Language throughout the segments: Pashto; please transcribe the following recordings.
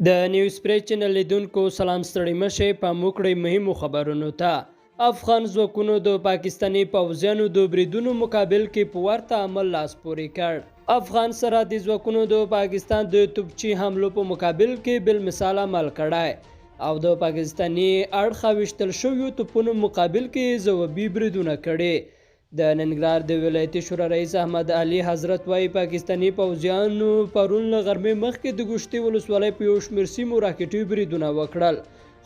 د نیوز پریس چینل لیدونکو سلام ستړي مشه په موکړې مهمو خبرونو ته افغان ځواکونو د پاکستاني پوځیانو د بریدونو مقابل کې په ورته عمل لاس پورې کړ افغان سرحدي ځواکونو د پاکستان د توپچي حملو په مقابل کې بل مثال عمل کړای او د پاکستاني اړخ وشتل شویو توپونو مقابل کې ځوابي بریدونه کړي د ننګرهار د ولایتي شورا رئیس احمد علي حضرت وايي پاکستاني پوځیانو پرون له غرمې مخکې د ګوشتي ولسوالۍ په یو شمېر سیمو راکټي بریدونه وکړل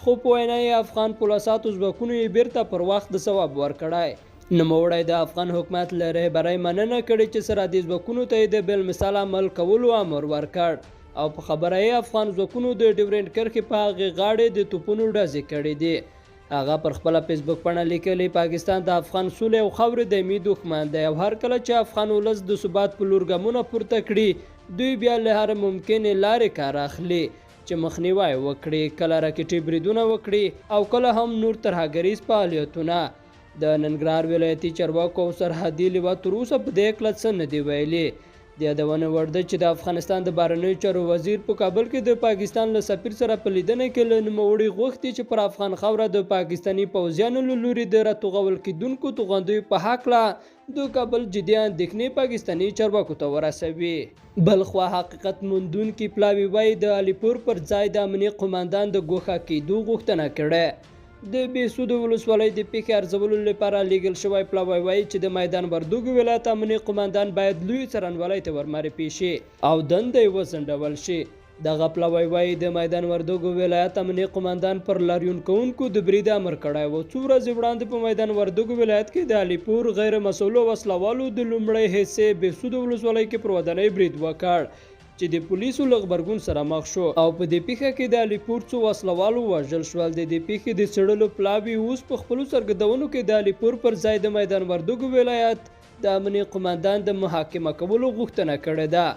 خو په وینا یې افغان پولیسو ځواکونو یې بیرته پر وخت د ځواب ورکړی نوموړی د افغان حکومت له رهبرۍ مننه کړې چې سرحدي ځواکونو ته یې د بل مثال عمل کولو امر ورکړ او په خبره یې افغان ځواکونو د ډیورنډ کرښې په هغې غاړې د توپونو ډزې کړې دي هغه پر خپل فیسبوک پاڼه لیکلی پاکستان د افغان سولې او خاورې دایمي دښمن دی او هر کله چې افغان ولس د ثبات په لور ګامونه پورته کړي دوی بیا له هر ممکنې لارې کار اخلي چې مخنیوی وکړي کله راکټي بریدونه وکړي او کله هم نور ترهګریز فعالیتونه د ننګرهار ولایتي چارواکو او سرحدي لواء تر اوسه په دې هکله څه نه دي ویلي د یادونه وړ ده چې د افغانستان د بهرنیو چارو وزیر په کابل کې د پاکستان له سفیر سره په لیدنه کې له نوموړي غوښتي چې پر افغان خاوره د پاکستاني پوځیانو له لوري د راتوغول کېدونکو توغندیو په هکله د کابل جدي اندېښنې پاکستاني چارواکو ته ورسوي بل خوا حقیقت موندونکي پلاوي وایي د علیپور پر ځای د امنیه قماندان د ګوښه کېدو غوښتنه کړې د بېسودو ولسوالۍ د پیښې ارزولو لپاره لیږل شوی پلاوی وایي چې د میدان وردوګو ولایت امنیه قماندان باید لوی څارنوالۍ ته ورمعرفي شي او دنده یې وځنډول شي دغه پلاوی وایي د میدان وردوګو ولایت امنیه قماندان پر لاریون کوونکو د برید امر کړی و څو ورځې وړاندې په میدان وردوګو ولایت کې د علیپور غیر مسؤلو وسلوالو د لومړۍ حصې بېسودو ولسوالۍ کې پر ودانۍ برید وکړ چې د پولیسو له غبرګون سره مخ شو او په دې پیښه کې د علیپور څو وسلوالو وژل شول د دې پیښې د څېړلو پلاوي اوس په خپلو څرګندونو کې د علیپور پر ځای د میدان وردوګو ولایت د امنیه قماندان د محاکمه کولو غوښتنه کړې ده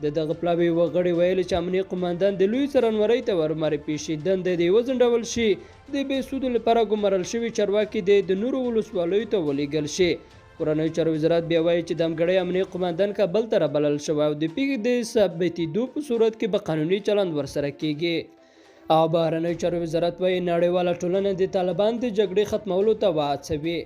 د دغه پلاوي وغړي ویل چې امنیه قماندان د لوی څارنوالۍ ته ورمعرفي شي دنده دې وځنډول شي د بېسودو لپاره ګمارل شوي چارواکي د نورو ولسوالیو ته ولیږل شي کورنیو چارو وزارت بیا وایي چې د همګړی امنیه قماندان کابل ته رابلل شوی او د پیښې د ثابتېدو په صورت کې به قانوني چلند ورسره کیږي او بهرنیو چارو وزارت وایي نړیواله ټولنه د طالبان د جګړې ختمولو ته وهڅوي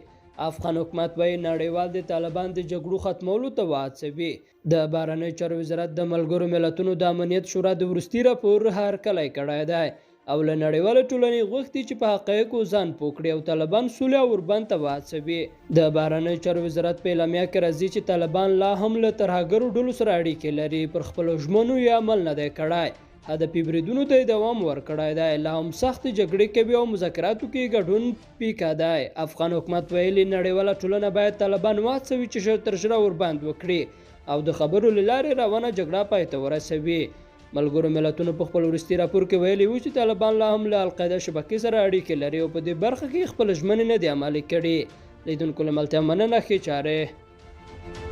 افغان حکومت وایي نړیوال د طالبان د جګړو ختمولو ته وهڅوي د بهرنیو چارو وزارت د ملګرو ملتونو د امنیت شورا د وروستي راپور هرکلی کړی دی او له نړیواله ټولنې غوښتي چې په حقایقو ځان پوه کړي او طالبان سولې او اوربند ته وهڅوي د بهرنیو چارو وزارت په اعلامیه کې راځي چې طالبان لا هم له ترهګرو ډلو سره اړیکې لري پر خپلو ژمنو یې عمل نه دی کړی هدفي بریدونو ته یې دوام ورکړی دی لا هم سختې جګړې کوي او مذاکراتو کې ګډون پیکه دی افغان حکومت ویلي نړیواله ټولنه باید طالبان وهڅوي چې ژر تر ژره اوربند وکړي او د خبرو له لارې روانه جګړه پای ته ورسوي ملګرو ملتونو په خپل وروستي راپور کې ویلي و چې طالبان لا هم له القاعده شبکې سره اړیکې لري او په دې برخه کې خپل ژمنې نه دي عملي کړي لیدونکو له ملتیا مننه ښې چارې